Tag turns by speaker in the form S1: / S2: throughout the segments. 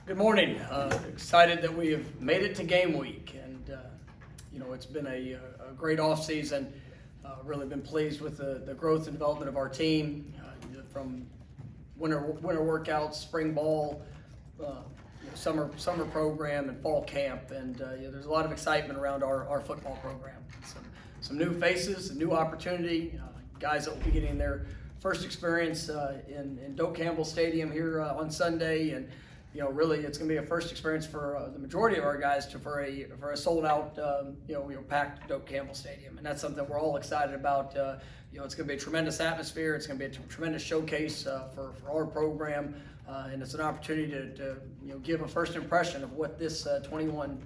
S1: Good morning. Excited that we have made it to game week, and it's been a great off season. Really been pleased with the growth and development of our team, from winter workouts, spring ball, summer program, and fall camp. And there's a lot of excitement around our football program. Some new faces, a new opportunity. Guys that will be getting their first experience in Doak Campbell Stadium here on Sunday, and really it's going to be a first experience for the majority of our guys for a sold out, packed Doak Campbell Stadium, and that's something we're all excited about. It's going to be a tremendous atmosphere. It's going to be a tremendous showcase for our program, and it's an opportunity to give a first impression of what this 21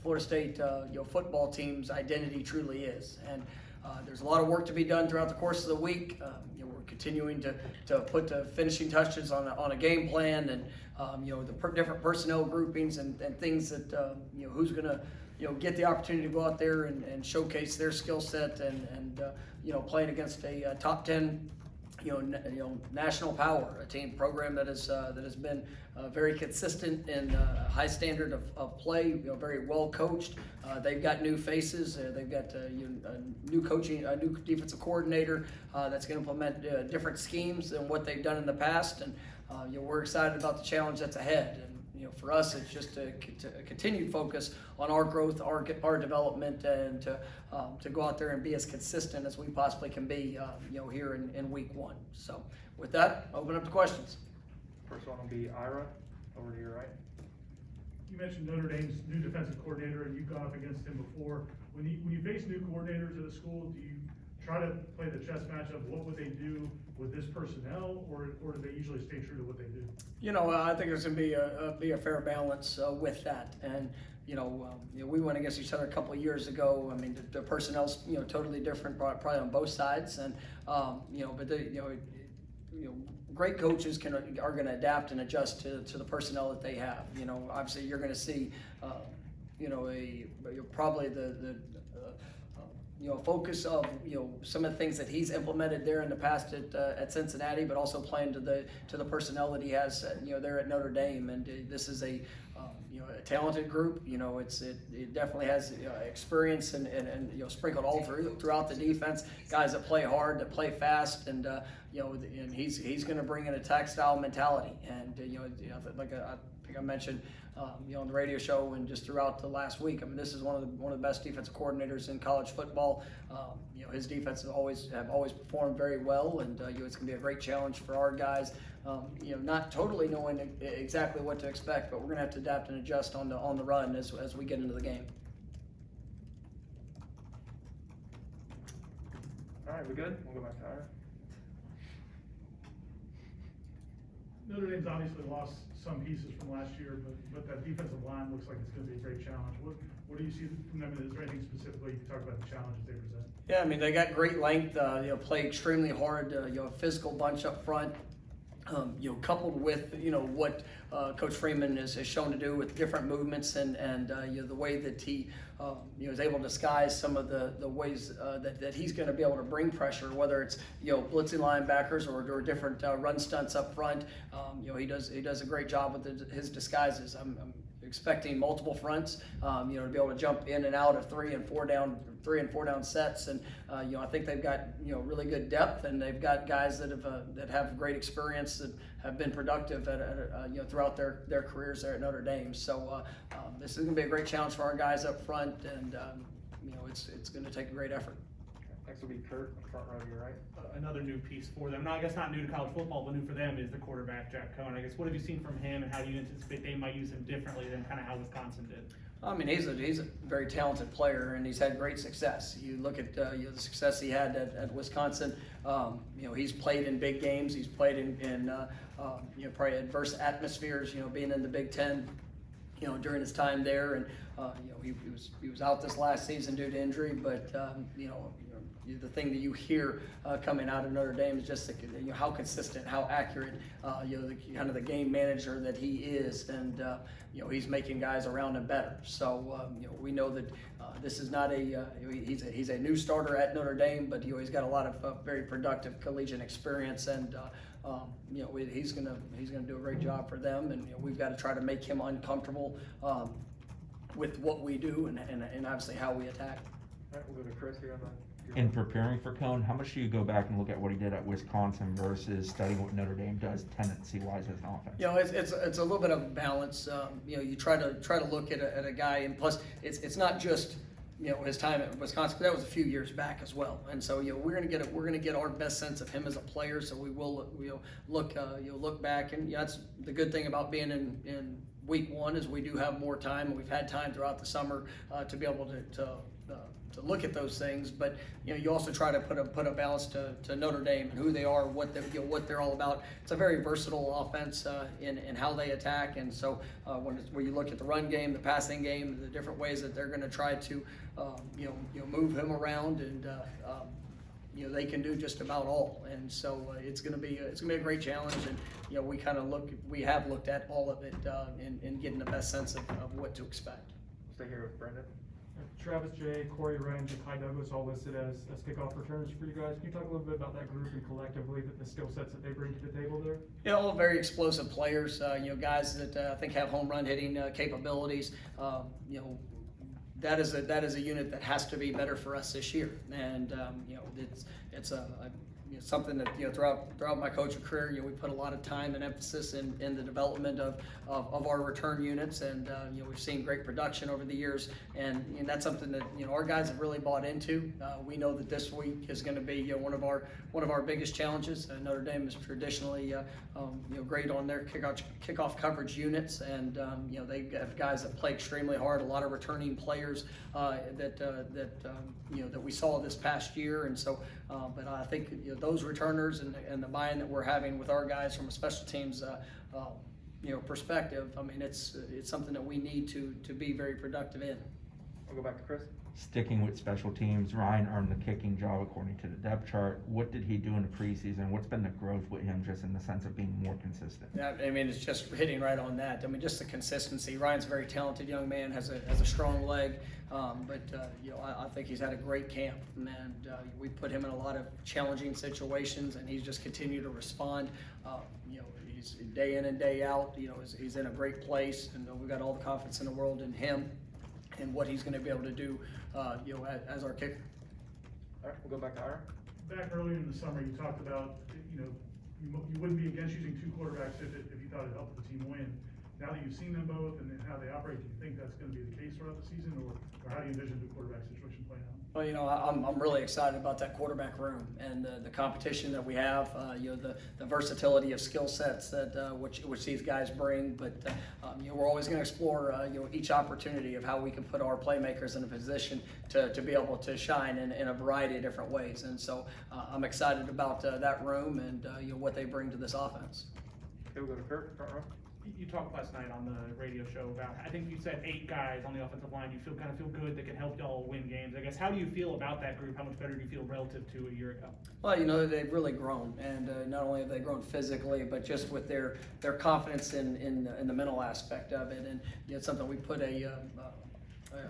S1: Florida State football team's identity truly is. And there's a lot of work to be done throughout the course of the week. We're continuing to put the finishing touches on a game plan, and the different personnel groupings and things that who's going to get the opportunity to go out there and showcase their skill set and playing against a top 10 national power, a team program that has been very consistent and high standard of play, very well coached. They've got new faces. They've got a new coaching, a new defensive coordinator that's going to implement different schemes than what they've done in the past. And we're excited about the challenge that's ahead. And for us, it's just a continued focus on our growth, our development, and to go out there and be as consistent as we possibly can be, here in week one. So with that, open up to questions.
S2: First one will be Ira, over to your right.
S3: You mentioned Notre Dame's new defensive coordinator, and you've gone up against him before. When you face new coordinators at a school, do you try to play the chess match of what would they do with this personnel, or do they usually stay true to what they do?
S1: I think there's going to be a fair balance with that. And we went against each other a couple of years ago. I mean, the personnel's totally different, probably on both sides. And but great coaches are going to adapt and adjust to the personnel that they have. Obviously you're going to see probably the focus of some of the things that he's implemented there in the past at Cincinnati, but also playing to the personnel that he has there at Notre Dame. And this is a talented group. It definitely has experience and sprinkled all throughout the defense. Guys that play hard, that play fast, and and he's going to bring in a attack style mentality. And I think I mentioned on the radio show and just throughout the last week. I mean, this is one of the best defensive coordinators in college football. His defenses have always performed very well, and it's going to be a great challenge for our guys. Not totally knowing exactly what to expect, but we're going to have to adapt and adjust on the run as we get into the game.
S2: All right, we good? We'll go back to Ira.
S3: Notre Dame's obviously lost some pieces from last year, but that defensive line looks like it's going to be a great challenge. What do you see from them? Is there anything specifically you can talk about the challenges they present?
S1: Yeah, I mean, they got great length. Play extremely hard. A physical bunch up front. Coupled with what Coach Freeman has shown to do with different movements and the way that he is able to disguise some of the ways that he's going to be able to bring pressure, whether it's blitzing linebackers or different run stunts up front. He does a great job with his disguises. I'm expecting multiple fronts, to be able to jump in and out of 3 and 4 down sets, and I think they've got really good depth, and they've got guys that have great experience that have been productive throughout their careers there at Notre Dame. So this is going to be a great challenge for our guys up front, and it's going to take a great effort.
S2: Next will be Kurt, front row to your right.
S4: Another new piece for them. Now, I guess not new to college football, but new for them is the quarterback, Jack Cohn. I guess, what have you seen from him, and how do you anticipate they might use him differently than kind of how Wisconsin did?
S1: I mean, he's a very talented player, and he's had great success. You look at the success he had at Wisconsin. He's played in big games. He's played in probably adverse atmospheres. Being in the Big Ten, during his time there, and he was out this last season due to injury. But the thing that you hear coming out of Notre Dame is just how consistent, how accurate, the game manager that he is, and he's making guys around him better. So we know that this is not he's a new starter at Notre Dame, but he's got a lot of very productive collegiate experience, and he's gonna do a great job for them, and we've got to try to make him uncomfortable with what we do and obviously how we attack.
S2: All right, we'll go to Chris here on the.
S5: In preparing for Cone, how much do you go back and look at what he did at Wisconsin versus studying what Notre Dame does tendency-wise as an offense?
S1: It's a little bit of balance. You try to look at a guy, and plus it's not just his time at Wisconsin. That was a few years back as well, and so we're gonna get our best sense of him as a player. So we'll look back, and that's the good thing about being in week one is we do have more time, and we've had time throughout the summer to be able to look at those things, but you also try to put a balance to Notre Dame and who they are, what they're all about. It's a very versatile offense in how they attack, and so when you look at the run game, the passing game, the different ways that they're going to try to move him around, and they can do just about all, and so it's going to be a great challenge, and we have looked at all of it in getting the best sense of what to expect.
S2: Stay here with Brendan.
S6: Travis J, Corey Ryan, Kai Douglas, all listed as kickoff returners for you guys. Can you talk a little bit about that group and collectively the skill sets that they bring to the table there?
S1: All very explosive players. Guys that I think have home run hitting capabilities. That is a unit that has to be better for us this year, and it's something that throughout my coaching career, we put a lot of time and emphasis in the development of our return units, and we've seen great production over the years, and that's something that our guys have really bought into. We know that this week is going to be one of our biggest challenges. Notre Dame is traditionally great on their kickoff coverage units, and they have guys that play extremely hard. A lot of returning players that we saw this past year, and so. But I think those returners and the buy-in that we're having with our guys from a special teams perspective. I mean, it's something that we need to be very productive in.
S2: We'll go back to Chris.
S5: Sticking with special teams, Ryan earned the kicking job according to the depth chart. What did he do in the preseason? What's been the growth with him just in the sense of being more consistent?
S1: Yeah, I mean, it's just hitting right on that. I mean, just the consistency. Ryan's a very talented young man, has a strong leg, but I think he's had a great camp, and we put him in a lot of challenging situations, and he's just continued to respond. He's day in and day out. He's in a great place, and we've got all the confidence in the world in him and what he's going to be able to do, as our kicker.
S2: All right, we'll go back to Ira.
S3: Back earlier in the summer, you talked about, you wouldn't be against using two quarterbacks if you thought it helped the team win. Now that you've seen them both and how they operate, do you think that's going to be the case throughout the season, or how do you envision the quarterback situation playing out?
S1: Well, I'm really excited about that quarterback room and the competition that we have. The versatility of skill sets that which these guys bring. But we're always going to explore each opportunity of how we can put our playmakers in a position to be able to shine in a variety of different ways. And so I'm excited about that room and what they bring to this offense.
S2: Okay, we'll go to Kurt, front row.
S4: You talked last night on the radio show about, I think you said 8 guys on the offensive line you feel good that can help y'all win games. I guess, how do you feel about that group? How much better do you feel relative to a year ago?
S1: Well, they've really grown, and not only have they grown physically, but just with their confidence in the mental aspect of it. And it's something we put a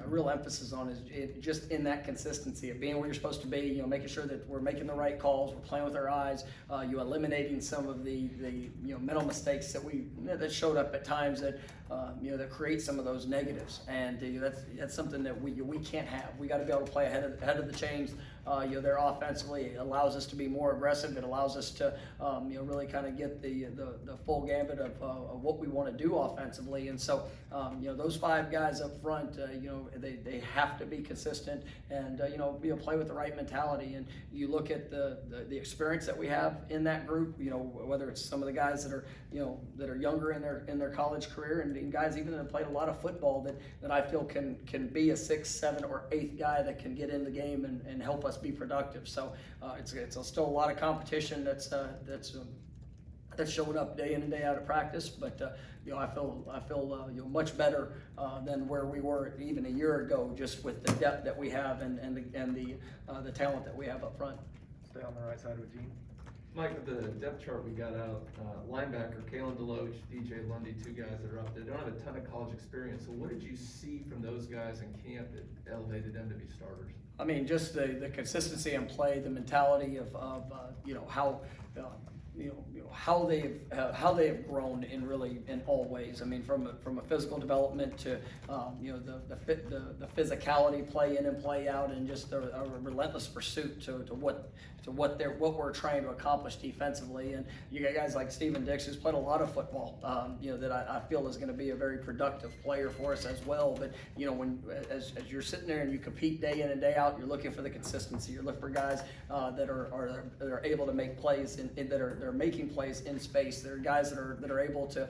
S1: real emphasis on is just in that consistency of being where you're supposed to be, making sure that we're making the right calls, we're playing with our eyes, eliminating some of the mental mistakes that showed up at times that that create some of those negatives, and that's something that we can't have. We got to be able to play ahead of the chains. There offensively, it allows us to be more aggressive. It allows us to really kind of get the full gambit of what we want to do offensively. And so those 5 guys up front, they have to be consistent and play with the right mentality. And you look at the experience that we have in that group. Whether it's some of the guys that are younger in their college career, and guys even that have played a lot of football that I feel can be a 6th, 7th, or 8th guy that can get in the game and help us be productive. So it's still a lot of competition that's showing up day in and day out of practice. But I feel much better than where we were even a year ago, just with the depth that we have and the talent that we have up front.
S2: Stay on the right side with Gene.
S7: Mike, the depth chart we got out, linebacker, Kalen DeLoach, DJ Lundy, 2 guys that are up there. They don't have a ton of college experience. So what did you see from those guys in camp that elevated them to be starters? I
S1: mean, just the consistency in play, the mentality of how how they've grown in all ways. I mean, from a physical development to the physicality, play in and play out, and just a relentless pursuit to what we're trying to accomplish defensively. And you got guys like Steven Dix, who's played a lot of football, that I feel is going to be a very productive player for us as well. But as you're sitting there and you compete day in and day out, you're looking for the consistency. You're looking for guys that are able to make plays that are making plays in space. There are guys that are able to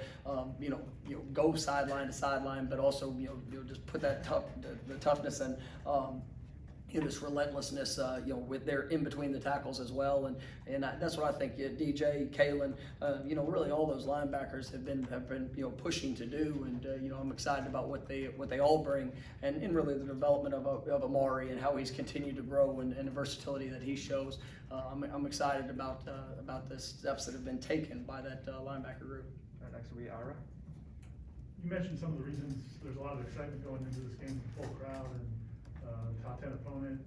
S1: go sideline to sideline, but also just put that the toughness and this relentlessness, with their in between the tackles as well, and that's what I think DJ, Kalen, really all those linebackers have been pushing to do, and I'm excited about what they all bring, and really the development of Amari and how he's continued to grow and the versatility that he shows. I'm excited about the steps that have been taken by that linebacker group.
S2: Next will be Ira.
S3: You mentioned some of the reasons there's a lot of excitement going into this game, full crowd and top 10 opponent.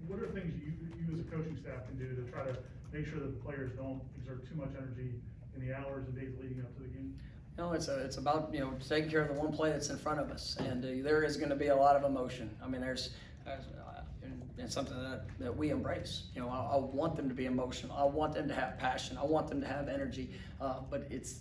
S3: What are things you as a coaching staff can do to try to make sure that the players don't exert too much energy in the hours and days leading up to the game?
S1: It's about taking care of the one play that's in front of us, and there is going to be a lot of emotion. I mean, there's and something that we embrace. I want them to be emotional. I want them to have passion. I want them to have energy. But it's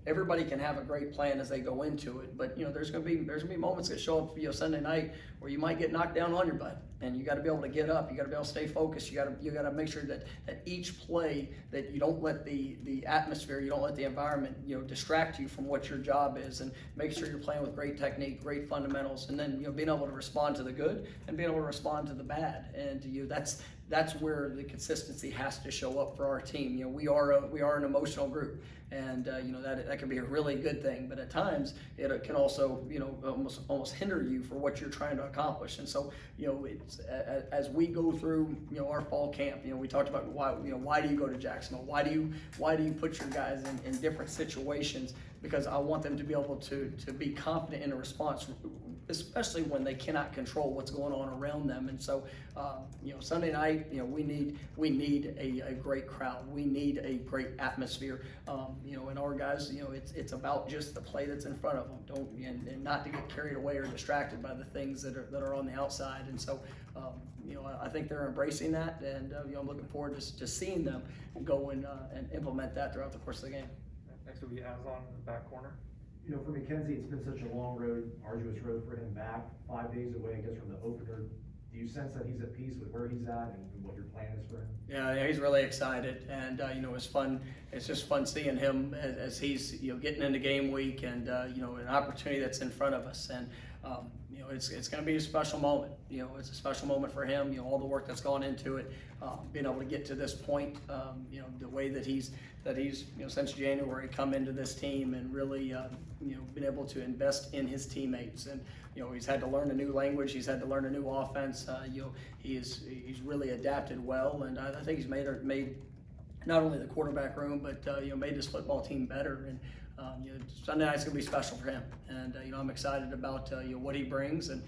S1: everybody can have a great plan as they go into it. But there's gonna be moments that show up Sunday night where you might get knocked down on your butt, and you got to be able to get up. You got to be able to stay focused. You got to make sure that each play that you don't let the atmosphere, you don't let the environment distract you from what your job is, and make sure you're playing with great technique, great fundamentals, and then being able to respond to the good and being able to respond to the bad. And that's where the consistency has to show up for our team. We are an emotional group, and that can be a really good thing, but at times it can also almost hinder you for what you're trying to accomplish. And so it's as we go through our fall camp, we talked about why do you go to Jacksonville? Why do you put your guys in different situations? Because I want them to be able to be confident in a response, especially when they cannot control what's going on around them. And so, Sunday night, we need a great crowd. We need a great atmosphere. And our guys, it's about just the play that's in front of them. And not to get carried away or distracted by the things that are on the outside. And so, I think they're embracing that, and I'm looking forward to seeing them go and implement that throughout the course of the game.
S2: Next will be Azon in the back corner.
S8: For Mackenzie, it's been such a long road, arduous road for him back, 5 days away, I guess, from the opener. Do you sense that he's at peace with where he's at and what your plan is for him?
S1: Yeah, he's really excited, and it's fun. It's just fun seeing him as he's getting into game week, and an opportunity that's in front of us, and it's going to be a special moment. It's a special moment for him. All the work that's gone into it, being able to get to this point. The way that he's since January come into this team and really been able to invest in his teammates, and he's had to learn a new language. He's had to learn a new offense. He's really adapted well, and I think he's made not only the quarterback room, but made this football team better. And Sunday night's gonna be special for him, and I'm excited about what he brings and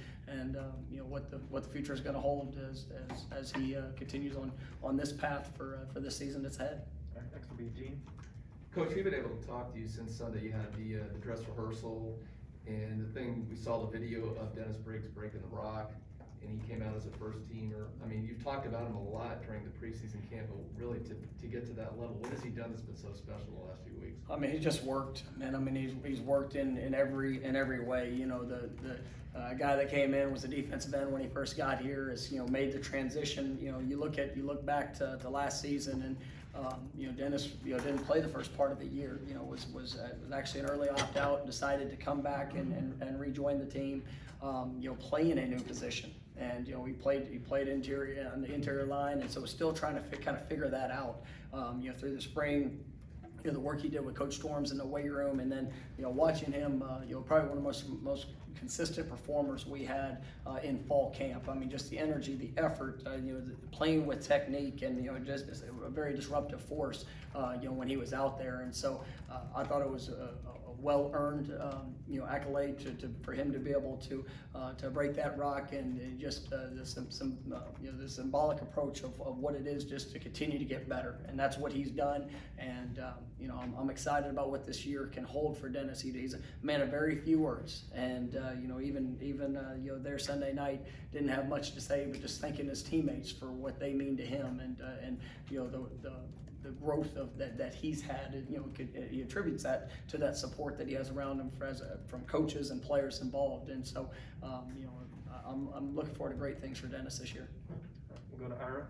S1: what the future is gonna hold as he continues on this path for this season that's ahead.
S2: All right, next will be Gene.
S7: Coach, we've been able to talk to you since Sunday. You had the dress rehearsal, and the thing, we saw the video of Dennis Briggs breaking the rock, and he came out as a first teamer. I mean, you've talked about him a lot during the preseason camp, but really to get to that level, what has he done that's been so special the last few weeks?
S1: I mean, he just worked, man. I mean, he's worked in every way. The guy that came in was a defensive end when he first got here. Has made the transition. You look back to last season, and Dennis didn't play the first part of the year. Was actually an early opt out and decided to come back and rejoin the team. Playing a new position. And he played interior on the interior line, and so was still trying to kind of figure that out. Through the spring, the work he did with Coach Storms in the weight room, and then, watching him, probably one of the most consistent performers we had in fall camp. I mean, just the energy, the effort, playing with technique, and, just a very disruptive force, when he was out there. And so I thought it was a well-earned, accolade for him to be able to break that rock, and just the symbolic approach of what it is just to continue to get better, and that's what he's done. And I'm excited about what this year can hold for Dennis. He's a man of very few words, and even there Sunday night didn't have much to say, but just thanking his teammates for what they mean to him, and the growth of that he's had. He attributes that to that support that he has around him from coaches and players involved. And so, I'm looking forward to great things for Dennis this year.
S2: We'll go to Ira.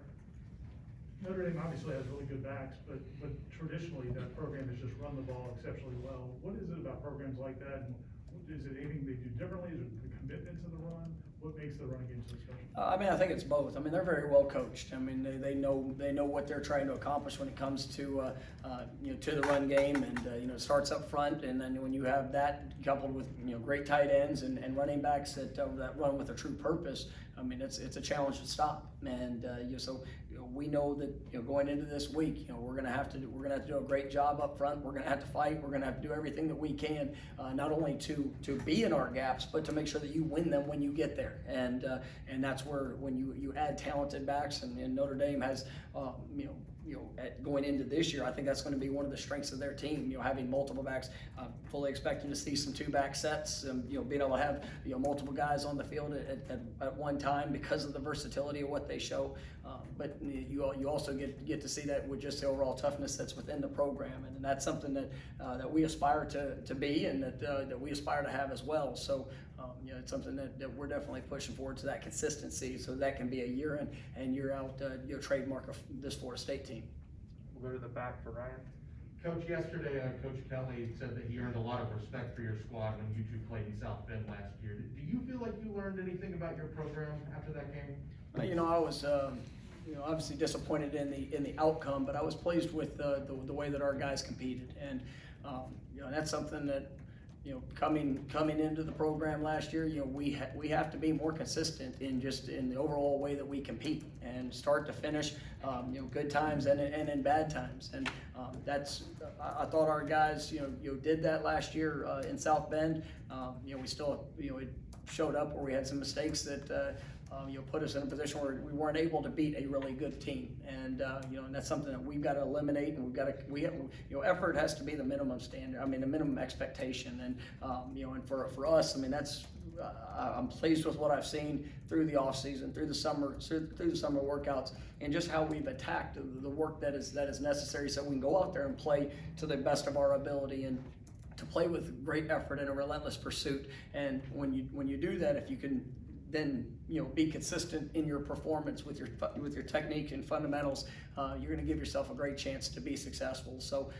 S3: Notre Dame obviously has really good backs, but traditionally that program has just run the ball exceptionally well. What is it about programs like that? And is it anything they do differently? Is it the commitment to the run? What makes the running game so special?
S1: I think it's both. I mean, they're very well coached. I mean, they know what they're trying to accomplish when it comes to to the run game, and it starts up front, and then when you have that coupled with great tight ends and running backs that run with a true purpose, I mean, it's a challenge to stop. And so we know that going into this week, we're gonna have to do a great job up front. We're gonna have to fight. We're gonna have to do everything that we can, not only to be in our gaps, but to make sure that you win them when you get there. And that's where when you add talented backs, and Notre Dame has going into this year, I think that's going to be one of the strengths of their team. Having multiple backs, fully expecting to see some 2-back sets, being able to have multiple guys on the field at one time because of the versatility of what they show. But you also get to see that with just the overall toughness that's within the program, and that's something that we aspire to be, and that we aspire to have as well. So it's something that we're definitely pushing forward to, that consistency, so that can be a year in and year out trademark of this Florida State team.
S2: We'll go to the back for Ryan.
S9: Coach, yesterday, Coach Kelly said that he earned a lot of respect for your squad when you two played in South Bend last year. Do you feel like you learned anything about your program after that game?
S1: I was obviously disappointed in the outcome, but I was pleased with the way that our guys competed, and that's something that coming into the program last year, we have to be more consistent in the overall way that we compete, and start to finish, good times and in bad times. And I thought our guys did that last year in South Bend. We still it showed up where we had some mistakes that put us in a position where we weren't able to beat a really good team, and and that's something that we've got to eliminate, and effort has to be the minimum standard. I mean, the minimum expectation, and and for us, I mean, that's I'm pleased with what I've seen through the off season, through the summer workouts, and just how we've attacked the work that is necessary, so we can go out there and play to the best of our ability, and to play with great effort and a relentless pursuit. And when you do that, if you can then be consistent in your performance with your technique and fundamentals, you're going to give yourself a great chance to be successful. So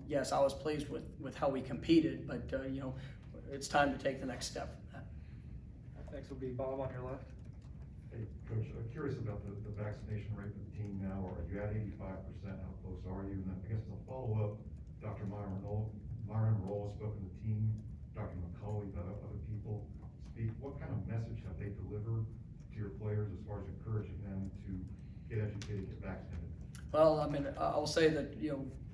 S1: yes, I was pleased with how we competed, but it's time to take the next step from that.
S2: Next will be Bob on your left.
S10: Hey, Coach, I'm curious about the vaccination rate for the team now. Are you at 85%? How close are you? And then I guess as a follow-up, Dr. Myron Roll has spoken to the team, Dr. McCauley, other people speak. What kind of message have they delivered to your players as far as encouraging them to get educated, get vaccinated?
S1: Well, I mean, I'll say that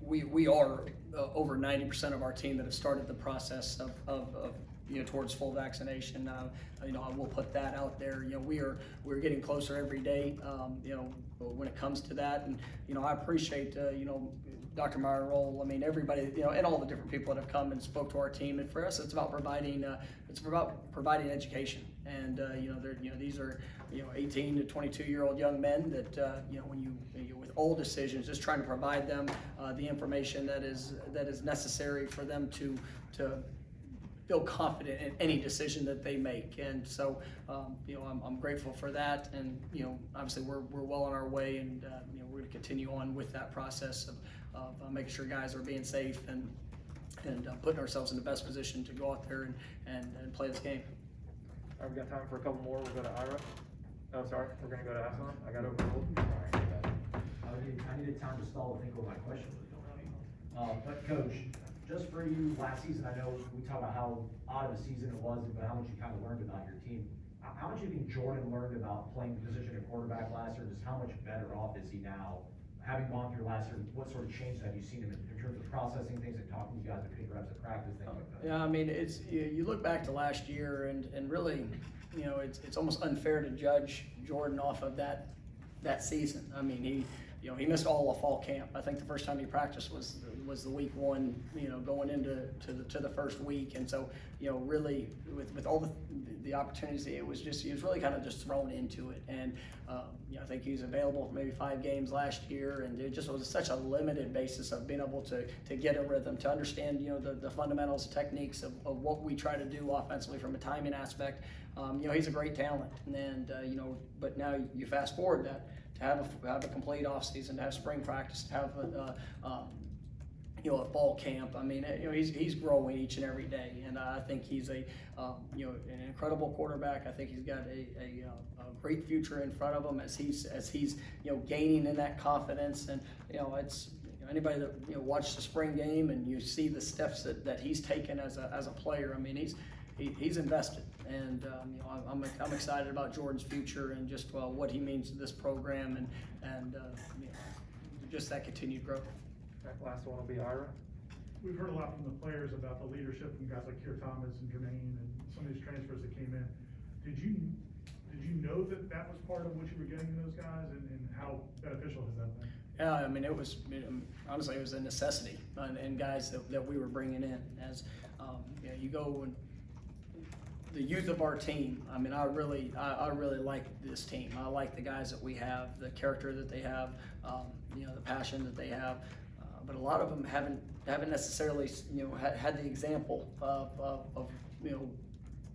S1: we are over 90% of our team that have started the process of towards full vaccination. I will put that out there. We're getting closer every day. When it comes to that, and I appreciate Dr. Myron Roll. I mean, everybody, and all the different people that have come and spoke to our team. And for us, it's about providing education. And these are 18 to 22-year-old young men that when you with all decisions, just trying to provide them the information that is necessary for them to feel confident in any decision that they make. And so I'm grateful for that, and obviously we're well on our way, and we're going to continue on with that process of making sure guys are being safe and putting ourselves in the best position to go out there and play this game.
S2: All right, we got time for a couple more. We'll go to Ira. Oh, sorry, we're gonna go to Aslan. I got overruled.
S8: I needed time to stall to think of my question. But Coach, just for you, last season, I know we talked about how odd of a season it was, but how much you kind of learned about your team. How much do you think Jordan learned about playing the position of quarterback last year? Just how much better off is he now? Having gone through last year, what sort of changes have you seen him in terms of processing things and talking to you guys between reps at practice, things like that?
S1: Yeah, I mean, you look back to last year and really, you know, it's almost unfair to judge Jordan off of that season. I mean, he missed all of fall camp. I think the first time he practiced was the week one, you know, going into the first week. And so, you know, really with all the opportunities, he was really kind of just thrown into it. And you know, I think he was available for maybe 5 games last year, and it just was such a limited basis of being able to get a rhythm, to understand, you know, the fundamentals, techniques of what we try to do offensively from a timing aspect. You know, he's a great talent, and you know, but now you fast forward that to have a complete off season, to have spring practice, to have you know, a fall camp. I mean, you know, he's growing each and every day, and I think he's a you know, an incredible quarterback. I think he's got a great future in front of him as he's you know, gaining in that confidence. And you know, it's, you know, anybody that, you know, watched the spring game and you see the steps that he's taken as a player. I mean, he's invested, and you know, I'm excited about Jordan's future and just what he means to this program and you know, just that continued growth.
S2: That last one will be Ira.
S3: We've heard a lot from the players about the leadership from guys like Keir Thomas and Jermaine and some of these transfers that came in. Did you know that was part of what you were getting in those guys, and how beneficial has that been?
S1: Yeah, I mean, honestly, it was a necessity, and guys that we were bringing in as, you know, you go and the youth of our team. I mean, I really like this team. I like the guys that we have, the character that they have, you know, the passion that they have. But a lot of them haven't necessarily, you know, had the example of you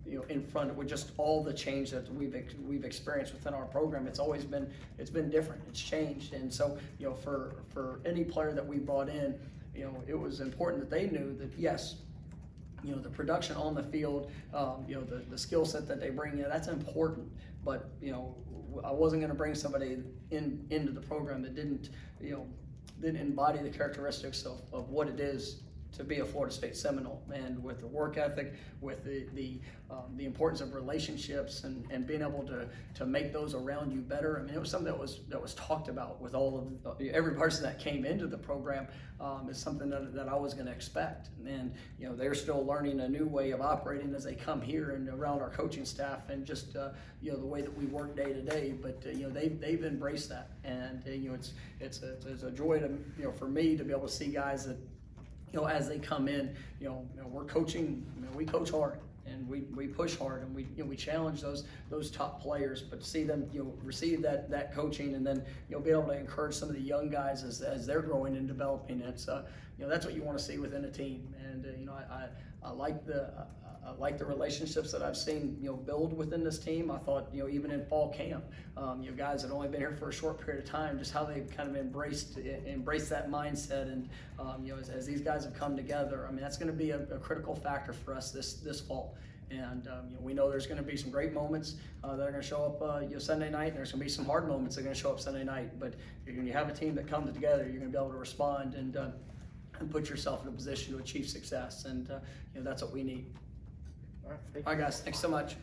S1: know, in front of, with just all the change that we've experienced within our program. It's been different. It's changed, and so, you know, for any player that we brought in, you know, it was important that they knew that, yes, you know, the production on the field, you know, the skill set that they bring in, that's important. But you know, I wasn't going to bring somebody into the program that didn't embody the characteristics of what it is to be a Florida State Seminole, and with the work ethic, with the importance of relationships and being able to make those around you better. I mean, it was something that was talked about with all of every person that came into the program. Is something that I was going to expect, and you know, they're still learning a new way of operating as they come here and around our coaching staff, and just you know, the way that we work day to day. But you know, they've embraced that, and you know, it's a joy to, you know, for me to be able to see guys that, you know, as they come in, you know, we're coaching, you know, we coach hard and we push hard, and we challenge those top players. But to see them, you know, receive that coaching, and then, you know, be able to encourage some of the young guys as they're growing and developing, it's you know, that's what you want to see within a team. And you know, I like the relationships that I've seen, you know, build within this team. I thought, you know, even in fall camp, you know, guys that only been here for a short period of time, just how they've kind of embraced that mindset, and you know, as these guys have come together, I mean, that's going to be a critical factor for us this fall. And you know, we know there's going to be some great moments that are going to show up, you know, Sunday night, and there's going to be some hard moments that are going to show up Sunday night. But when you have a team that comes together, you're going to be able to respond and put yourself in a position to achieve success. And you know, that's what we need.
S2: All right, thank
S1: All
S2: you.
S1: right, guys, thanks so much.